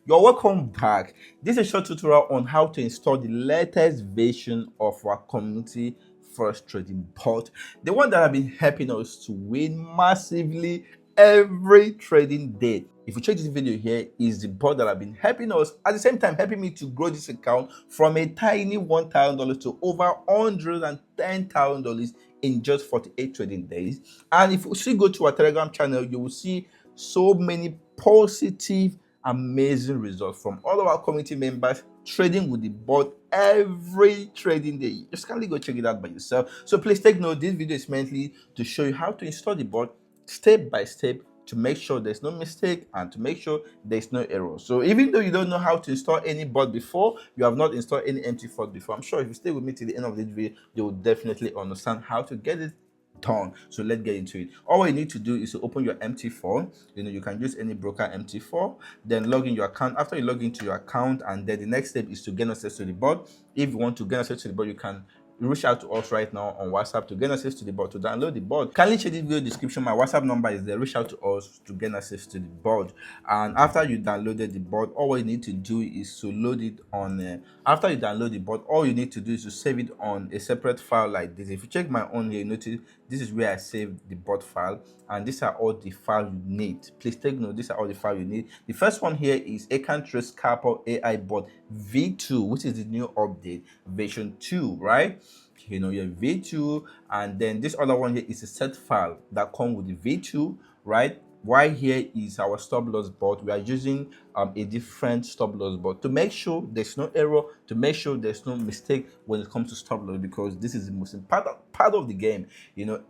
You're welcome back. This is a short tutorial on how to install the latest version of our community Forex trading bot, the one that have been helping us to win massively every trading day. If you check this video here, is the bot that have been helping us, at the same time helping me to grow this account from a tiny $1,000 to over $110,000 in just 48 trading days. And if you still go to our Telegram channel, you will see so many positive, amazing results from all of our community members trading with the bot every trading day. You just kindly go check it out by yourself. So please take note, this video is mainly to show you how to install the bot step by step to make sure there's no mistake and to make sure there's no error. So even though you don't know how to install any bot before, you have not installed any MT4 before, I'm sure if you stay with me till the end of this video, you will definitely understand how to get it done. So let's get into it. All you need to do is to open your MT4. You can use any broker MT4, then log in your account. After you log into your account, and then the next step is to gain access to the bot. If you want to gain access to the bot, you can reach out to us right now on WhatsApp to gain access to the bot. To download the bot, kindly check the video description. My WhatsApp number is there. Reach out to us to gain access to the bot. And after you downloaded the bot, all you need to do is to load it on after you download the bot, all you need to do is to save it on a separate file like this. If you check my own here, you notice this is where I saved the bot file, and these are all the files you need. Please take note, these are all the files you need. The first one here is EkanTrade Scalper AI bot V2, which is the new update version 2, right? You have V2, and then this other one here is a set file that comes with the V2, right? Why here is our stop loss bot. We are using a different stop loss bot to make sure there's no error, to make sure there's no mistake when it comes to stop loss, because this is the most important part of the game.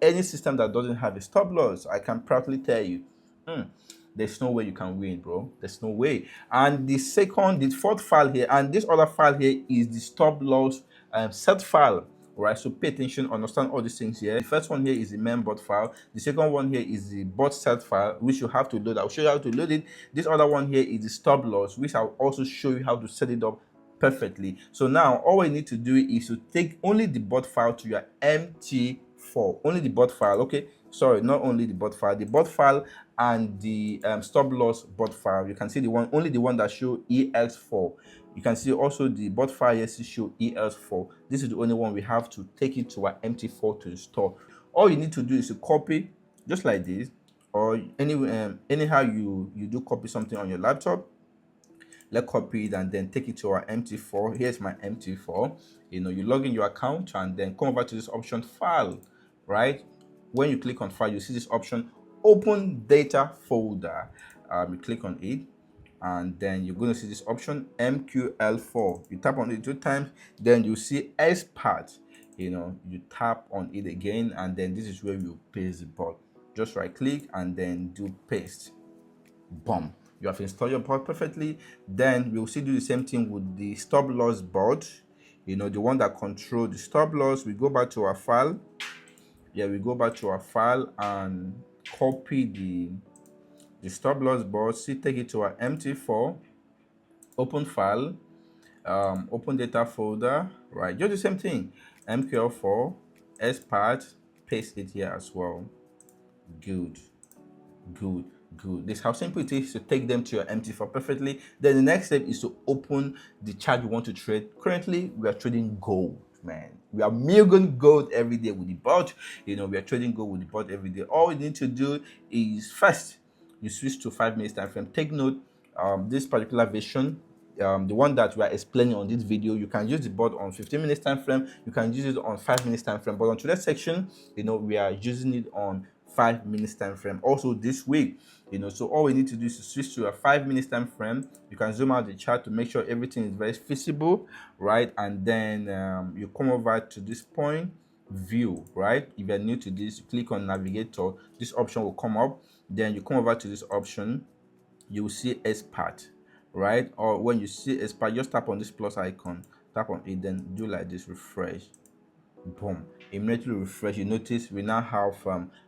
Any system that doesn't have a stop loss, I can proudly tell you, there's no way you can win, bro. There's no way. And the fourth file here, and this other file here is the stop loss set file. All right, so pay attention, understand all these things here. The first one here is the main bot file. The second one here is the bot set file, which you have to load. I'll show you how to load it. This other one here is the stop loss, which I'll also show you how to set it up perfectly. So now all we need to do is to take only the bot file to your MT4. Only the bot file, okay? Sorry, not only the bot file and the stop loss bot file. You can see only the one that show EX4. You can see also the bot file here show ES4. This is the only one we have to take it to our MT4 to install. All you need to do is to copy just like this, or anyhow you do copy something on your laptop. Let's copy it and then take it to our MT4. Here's my MT4. You log in your account and then come over to this option file, right? When you click on file, you see this option open data folder. You click on it, and then you're going to see this option MQL4. You tap on it 2 times, then you see export. You tap on it again, and then this is where you paste the bot. Just right click and then do paste. Boom, you have installed your bot perfectly. Then we'll still do the same thing with the stop loss bot, the one that control the stop loss. We go back to our file. We go back to our file and copy the stop loss bot. Take it to our MT4, open file, open data folder, right? Just the same thing, MQL4, export, paste it here as well. Good. This is how simple it is to take them to your MT4 perfectly. Then the next step is to open the chart you want to trade. Currently we are trading gold, man. We are milking gold every day with the bot. We are trading gold with the bot every day. All you need to do is first you switch to 5 minutes time frame. Take note, this particular version, the one that we are explaining on this video, you can use the bot on 15 minutes time frame, you can use it on 5 minutes time frame, but on today's section, we are using it on 5 minutes time frame. Also this week, so all we need to do is to switch to a 5 minutes time frame. You can zoom out the chart to make sure everything is very visible, right? And then you come over to this point, view, right? If you're new to this, you click on navigator, this option will come up. Then you come over to this option, you will see export, right? Or when you see export, just tap on this plus icon, tap on it, then do like this, refresh. Boom, immediately refresh. You notice we now have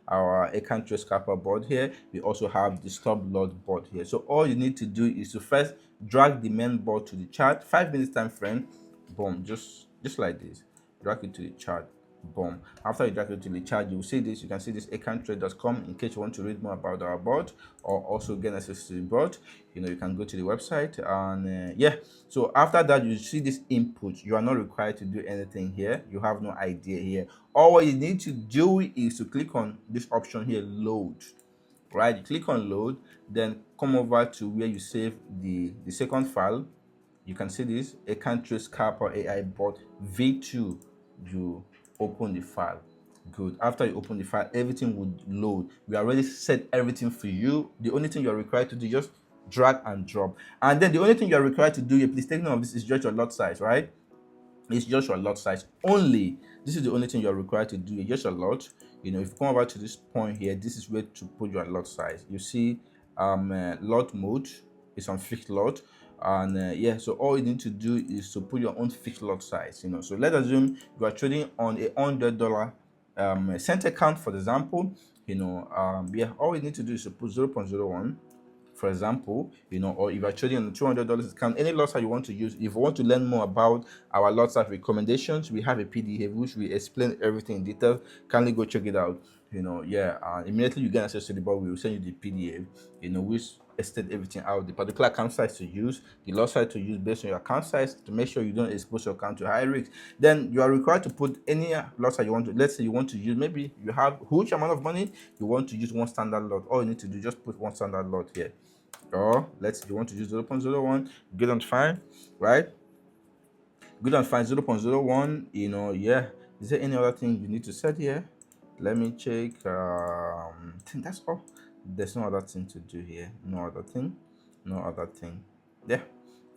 our EkanTrade Scalper board here. We also have the stop loss board here. So all you need to do is to first drag the main board to the chart, 5 minutes time frame. Boom, just like this, drag it to the chart. Boom. After you drag it to the chart, you will see this. You can see this EkanTrade.com in case you want to read more about our bot or also get access to the bot. You can go to the website and yeah. So after that, you see this input. You are not required to do anything here. You have no idea here. All what you need to do is to click on this option here, load. Right? You click on load, then come over to where you save the second file. You can see this EkanTrade Scalper AI bot V2. You open the file. Good. After you open the file, everything would load. We already set everything for you. The only thing you're required to do is just drag and drop. And then the only thing you're required to do, please take note of this, is just your lot size, right? It's just your lot size only. This is the only thing you're required to do. It's just a lot. If you come over to this point here, this is where to put your lot size. You see lot mode is on fixed lot, and yeah, so all you need to do is to put your own fixed lot size. So let's assume you are trading on a $100 cent account, for example. Yeah, all you need to do is to put 0.01, for example, or if you're trading on the $200 account, any lot size you want to use. If you want to learn more about our lot size recommendations, we have a PDF which we explain everything in detail. Kindly go check it out. Yeah, immediately you get access to the bot, we will send you the PDF, which estate everything out, the particular account size to use, the lot size to use based on your account size to make sure you don't expose your account to high risk. Then you are required to put any lot size you want to. Let's say you want to use, maybe you have huge amount of money, you want to use one standard lot. All you need to do, just put one standard lot here. Or let's say you want to use 0.01, good and fine, right? Good and fine, 0.01. Yeah. Is there any other thing you need to set here? Let me check. I think that's all. There's no other thing to do here. No other thing. Yeah,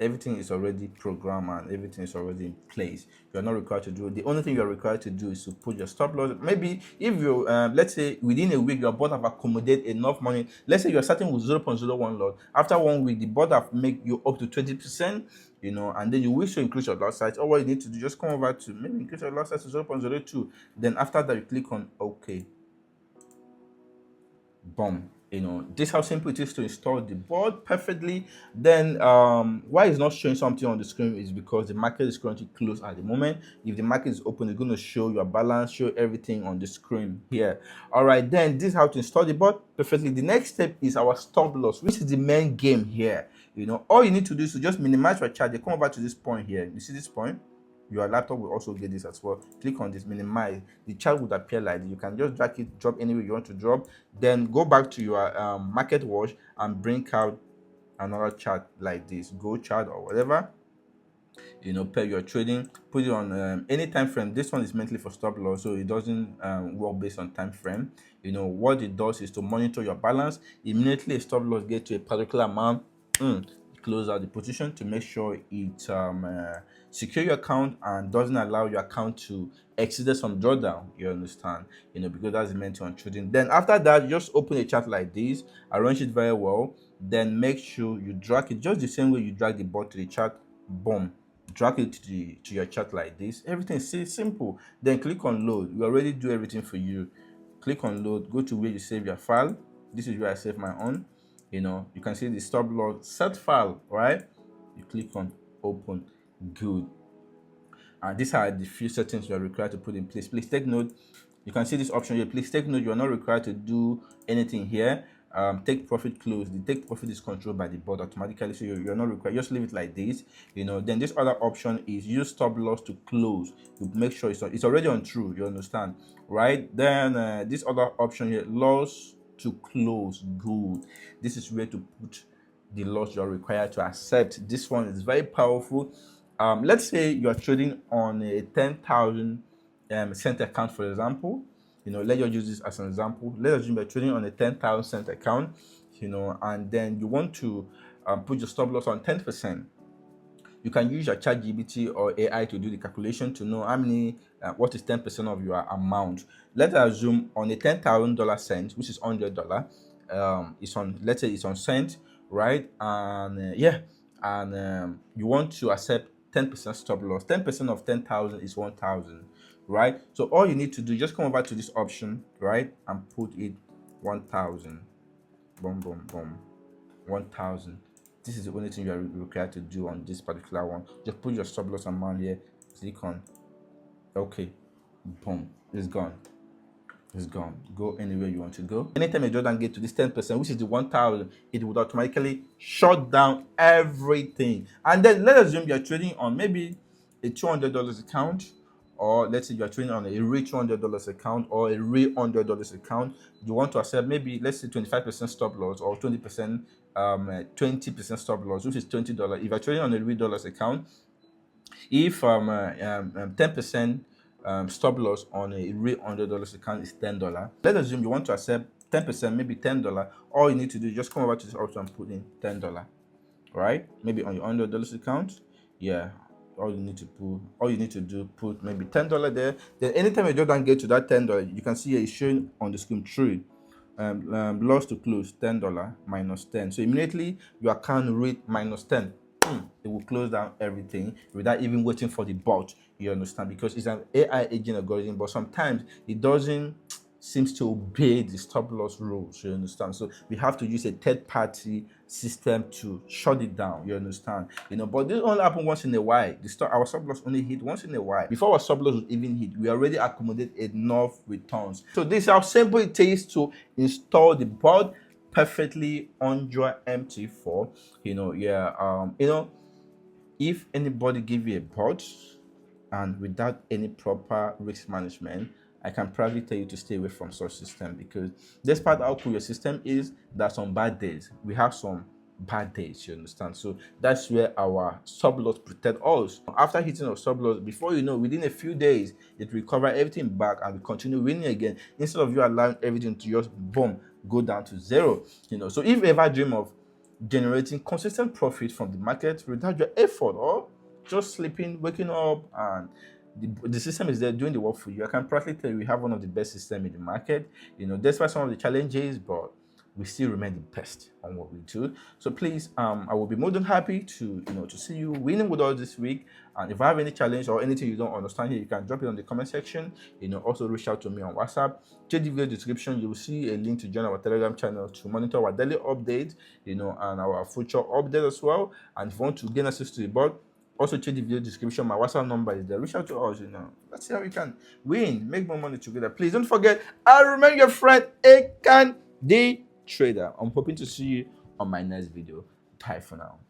everything is already programmed and everything is already in place. You're not required to do it. The only thing you're required to do is to put your stop loss. Maybe if you let's say within a week your bot have accommodated enough money. Let's say you're starting with 0.01 lot. After 1 week, the bot have make you up to 20%. And then you wish to increase your lot size. All what you need to do, just come over to maybe increase your lot size to 0.02. Then after that, you click on OK. Boom. This is how simple it is to install the bot perfectly. Then why it's not showing something on the screen is because the market is currently closed at the moment. If the market is open, it's going to show your balance, show everything on the screen here. All right, then this is how to install the bot perfectly. The next step is our stop loss, which is the main game here. All you need to do is to just minimize your chart. You come over to this point here. You see this point? Your laptop will also get this as well. Click on this, minimize. The chart would appear like this. You can just drag it, drop anywhere you want to drop. Then go back to your market watch and bring out another chart like this, go chart or whatever. Per your trading, put it on any time frame. This one is mentally for stop loss, so it doesn't work based on time frame. What it does is to monitor your balance. Immediately a stop loss get to a particular amount, close out the position to make sure it secure your account and doesn't allow your account to exceed some drawdown. You understand? Because that's meant on trading. Then after that, you just open a chart like this, arrange it very well. Then make sure you drag it just the same way you drag the bot to the chart. Boom. Drag it to your chart like this. Everything is simple. Then click on load. We already do everything for you. Click on load. Go to where you save your file. This is where I save my own. You can see the stop loss set file, right? You click on open. Good. And these are the few settings you are required to put in place. Please take note. You can see this option here. Please take note, you are not required to do anything here. Take profit close. The take profit is controlled by the bot automatically, so you're not required. Just leave it like this. Then this other option is use stop loss to close. You make sure it's already on true. You understand, right? Then this other option here, loss to close. Good. This is where to put the loss you're required to accept. This one is very powerful. Let's say you're trading on a 10,000 cent account, for example. Let's just use this as an example. Let's assume you're trading on a 10,000 cent account, and then you want to put your stop loss on 10%. You can use your ChatGPT or AI to do the calculation to know how many, what is 10% of your amount. Let's assume on a $10,000 cent, which is $100, it's on, let's say it's on cent, right? And yeah, and you want to accept 10% stop loss. 10% of 10,000 is 1,000, right? So all you need to do, just come over to this option, right, and put it 1,000. Boom, boom, boom, 1,000. This is the only thing you are required to do on this particular one. Just put your stop loss amount here, click on OK. Boom, it's gone. It's gone. Go anywhere you want to go. Anytime a Jordan get to this 10%, which is the 1,000, it would automatically shut down everything. And then let's assume you're trading on maybe a $200 account, or let's say you're trading on a real $200 account or a real $100 account. You want to accept maybe, let's say, 25% stop loss or 20%, 20% stop loss, which is $20. If you're trading on a real dollars account, if 10% stop loss on a real $100 account is $10. Let's assume you want to accept 10%, maybe $10. All you need to do is just come over to this option and put in $10, right? Maybe on your $100 account, yeah. All you need to do, put maybe $10 there. Then anytime you just don't get to that $10, you can see it's showing on the screen trade. Loss to close $10 minus 10. So immediately your account read minus 10. It will close down everything without even waiting for the bot. You understand? Because it's an AI agent algorithm, but sometimes it doesn't seems to obey the stop loss rules. You understand? So we have to use a third-party system to shut it down. You understand? But this only happens once in a while. Our stop loss only hit once in a while. Before our stop loss would even hit, we already accumulate enough returns. So this is how simple it is to install the bot perfectly on your MT4. If anybody give you a bot and without any proper risk management, I can probably tell you to stay away from such system, because despite how cool your system is, there are some bad days. We have some bad days, you understand? So that's where our stop loss protect us. After hitting our stop loss, before you know, within a few days, it recover everything back and we continue winning again, instead of you allowing everything to just boom, go down to zero. So if you ever dream of generating consistent profit from the market without your effort, or just sleeping, waking up, and the system is there doing the work for you, I can practically tell you we have one of the best systems in the market. Despite some of the challenges, but we still remain the best on what we do. So please, I will be more than happy to see you winning with us this week. And if I have any challenge or anything you don't understand here, you can drop it on the comment section. Also reach out to me on WhatsApp. Check the video description. You will see a link to join our Telegram channel to monitor our daily updates, and our future updates as well. And if you want to gain access to the bot, also check the video description. My WhatsApp number is there. Reach out to us. Let's see how we can win, make more money together. Please don't forget, I remain your friend, EkanTrade Trader. I'm hoping to see you on my next video. Bye for now.